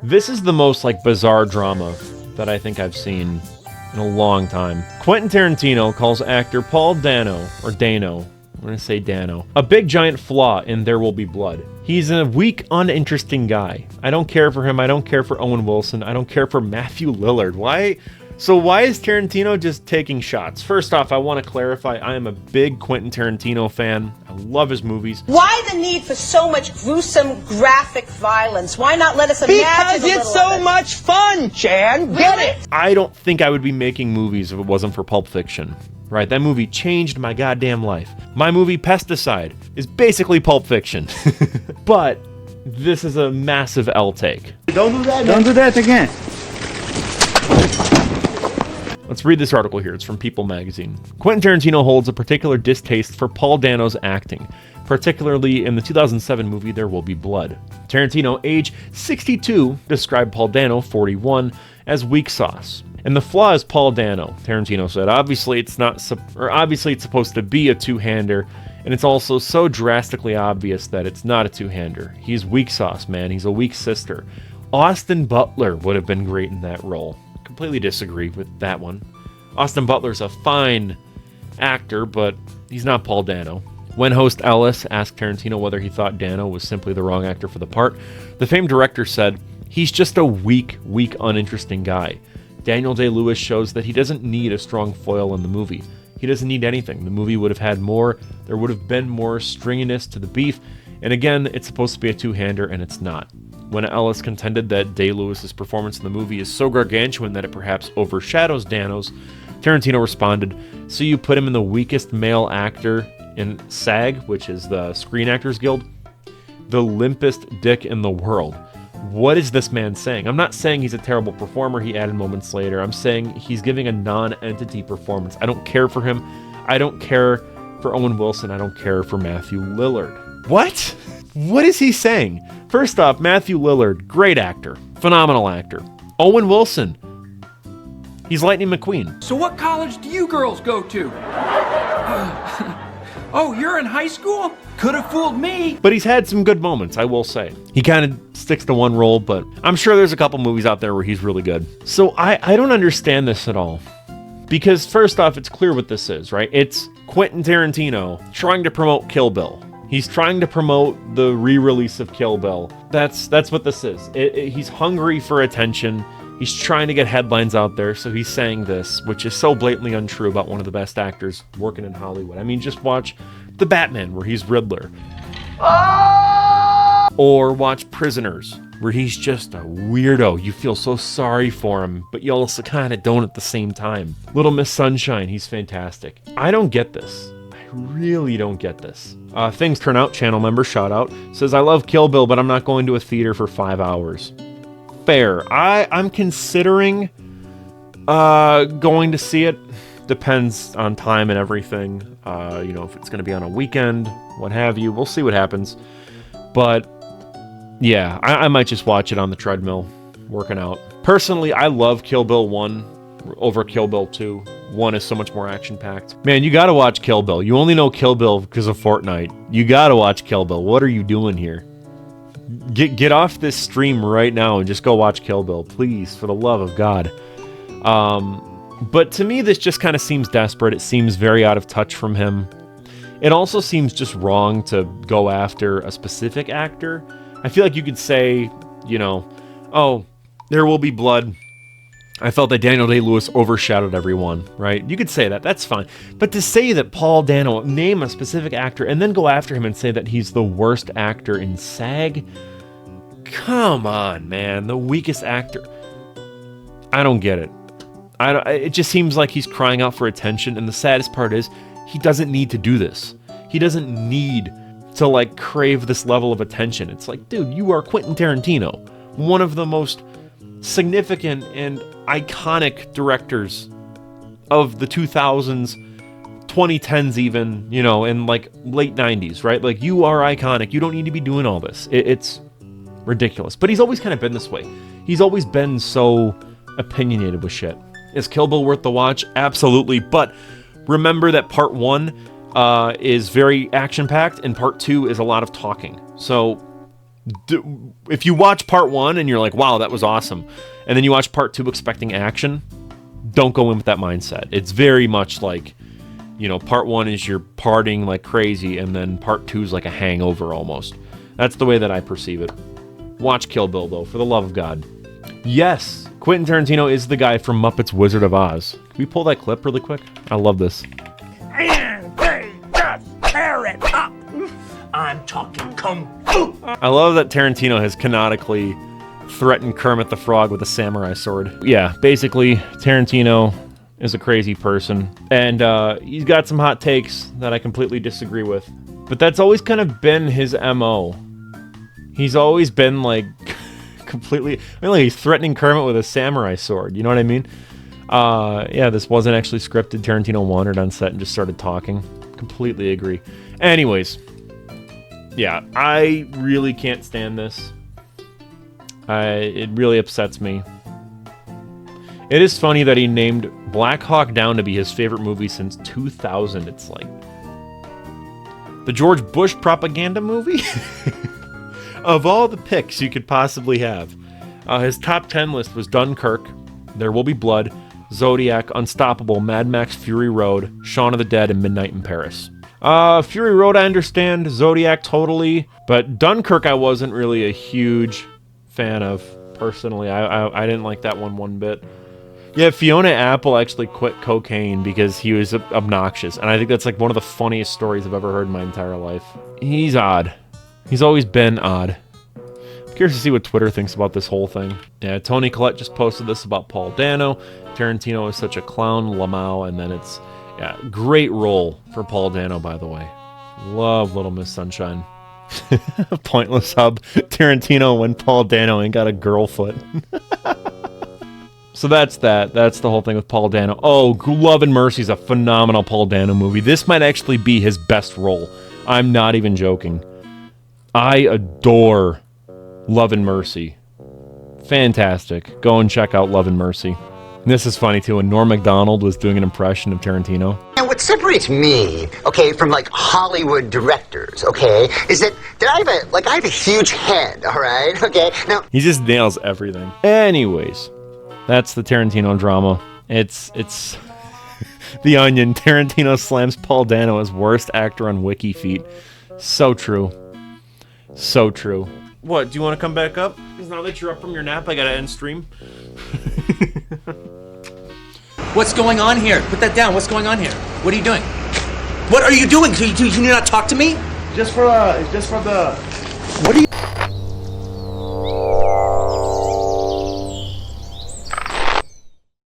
This is the most, like, bizarre drama that I think I've seen in a long time. Quentin Tarantino calls actor Paul Dano, or Dano, I'm gonna say Dano, a big giant flaw in There Will Be Blood. He's a weak, uninteresting guy. I don't care for him, I don't care for Owen Wilson, I don't care for Matthew Lillard. Why is Tarantino just taking shots? First off, I want to clarify, I am a big Quentin Tarantino fan. I love his movies. Why the need for so much gruesome, graphic violence? Why not let us imagine Because it's so much fun, Chan. Get it? I don't think I would be making movies if it wasn't for Pulp Fiction. Right, that movie changed my goddamn life. My movie, Pesticide, is basically Pulp Fiction. But this is a massive L take. Don't do that. Don't do that again. Let's read this article here. It's from People magazine. Quentin Tarantino holds a particular distaste for Paul Dano's acting, particularly in the 2007 movie There Will Be Blood. Tarantino, age 62, described Paul Dano, 41, as weak sauce. And the flaw is Paul Dano, Tarantino said. Obviously it's supposed to be a two-hander, and it's also so drastically obvious that it's not a two-hander. He's weak sauce, man. He's a weak sister. Austin Butler would have been great in that role. Completely disagree with that one. Austin Butler's a fine actor, but he's not Paul Dano. When host Ellis asked Tarantino whether he thought Dano was simply the wrong actor for the part, the famed director said, "He's just a weak, uninteresting guy. Daniel Day-Lewis shows that he doesn't need a strong foil in the movie. He doesn't need anything. The movie would have had more, there would have been more stringiness to the beef, and again, it's supposed to be a two-hander, and it's not." When Ellis contended that Day-Lewis's performance in the movie is so gargantuan that it perhaps overshadows Dano's, Tarantino responded, "So you put him in the weakest male actor in SAG, which is the Screen Actors Guild? The limpest dick in the world. What is this man saying?" I'm not saying he's a terrible performer, he added moments later. I'm saying he's giving a non-entity performance. I don't care for him. I don't care for Owen Wilson. I don't care for Matthew Lillard. What? What is he saying? First off, Matthew Lillard, great actor. Phenomenal actor. Owen Wilson, he's Lightning McQueen. So what college do you girls go to? Oh, you're in high school? Could have fooled me. But he's had some good moments, I will say. He kind of sticks to one role, but I'm sure there's a couple movies out there where he's really good. So I don't understand this at all. Because first off, it's clear what this is, right? It's Quentin Tarantino trying to promote Kill Bill. He's trying to promote the re-release of Kill Bill. That's what this is. He's hungry for attention. He's trying to get headlines out there, so he's saying this, which is so blatantly untrue about one of the best actors working in Hollywood. I mean, just watch The Batman, where he's Riddler. Or watch Prisoners, where he's just a weirdo. You feel so sorry for him, but you also kind of don't at the same time. Little Miss Sunshine, he's fantastic. I don't get this. I really don't get this. Things Turn Out channel member, shout out, says, "I love Kill Bill, but I'm not going to a theater for 5 hours." Fair. I'm considering going to see it. Depends on time and everything. If it's going to be on a weekend, what have you. We'll see what happens. But yeah, I might just watch it on the treadmill, working out. Personally, I love Kill Bill 1 over Kill Bill 2. 1 is so much more action-packed. Man, you gotta watch Kill Bill. You only know Kill Bill because of Fortnite. You gotta watch Kill Bill. What are you doing here? Get off this stream right now and just go watch Kill Bill, please, for the love of God. But to me, this just kind of seems desperate. It seems very out of touch from him. It also seems just wrong to go after a specific actor. I feel like you could say, oh, There Will Be Blood. I felt that Daniel Day-Lewis overshadowed everyone, right? You could say that. That's fine. But to say that Paul Dano, name a specific actor, and then go after him and say that he's the worst actor in SAG? Come on, man. The weakest actor. I don't get it. It just seems like he's crying out for attention, and the saddest part is he doesn't need to do this. He doesn't need to, crave this level of attention. It's like, dude, you are Quentin Tarantino, one of the most significant and iconic directors of the 2000s, 2010s even, in late 90s, right? You are iconic. You don't need to be doing all this. It's ridiculous. But he's always kind of been this way. He's always been so opinionated with shit. Is Kill Bill worth the watch? Absolutely. But remember that part 1 is very action-packed and part 2 is a lot of talking. So if you watch part 1 and you're like, wow, that was awesome, and then you watch part 2 expecting action, don't go in with that mindset. It's very much like, you know, part 1 is you're partying like crazy, and then part 2 is like a hangover almost. That's the way that I perceive it. Watch Kill Bill, though, for the love of God. Yes, Quentin Tarantino is the guy from Muppets Wizard of Oz. Can we pull that clip really quick? I love this. And they just tear it up. I'm talking kung fu. I love that Tarantino has canonically threatened Kermit the Frog with a samurai sword. Yeah, basically, Tarantino is a crazy person, and he's got some hot takes that I completely disagree with. But that's always kind of been his MO. He's always been like completely, I mean, like, he's threatening Kermit with a samurai sword, you know what I mean? Yeah, this wasn't actually scripted. Tarantino wandered on set and just started talking. Completely agree. Anyways, yeah, I really can't stand this. It really upsets me. It is funny that he named Black Hawk Down to be his favorite movie since 2000. It's like the George Bush propaganda movie? Of all the picks you could possibly have, his top 10 list was Dunkirk, There Will Be Blood, Zodiac, Unstoppable, Mad Max Fury Road, Shaun of the Dead, and Midnight in Paris. Fury Road I understand, Zodiac totally, but Dunkirk I wasn't really a huge fan of, personally. I didn't like that one bit. Yeah, Fiona Apple actually quit cocaine because he was obnoxious, and I think that's like one of the funniest stories I've ever heard in my entire life. He's odd. He's always been odd. I'm curious to see what Twitter thinks about this whole thing. Yeah, Tony Collette just posted this about Paul Dano. Tarantino is such a clown, Lamau, and then it's, yeah, great role for Paul Dano, by the way. Love Little Miss Sunshine. Pointless hub. Tarantino when Paul Dano ain't got a girl foot. So that's that. That's the whole thing with Paul Dano. Oh, Love and Mercy is a phenomenal Paul Dano movie. This might actually be his best role. I'm not even joking. I adore Love and Mercy. Fantastic. Go and check out Love and Mercy. And this is funny too. When Norm Macdonald was doing an impression of Tarantino. And what separates me, okay, from like Hollywood directors, okay, is that I have a huge head, all right, okay. Now he just nails everything. Anyways, that's the Tarantino drama. It's The Onion. Tarantino slams Paul Dano as worst actor on WikiFeet. So true. So true. What, do you want to come back up? Because now that you're up from your nap, I gotta end stream. What's going on here? Put that down. What's going on here? What are you doing? What are you doing? Do you not talk to me? Just for the. What are you?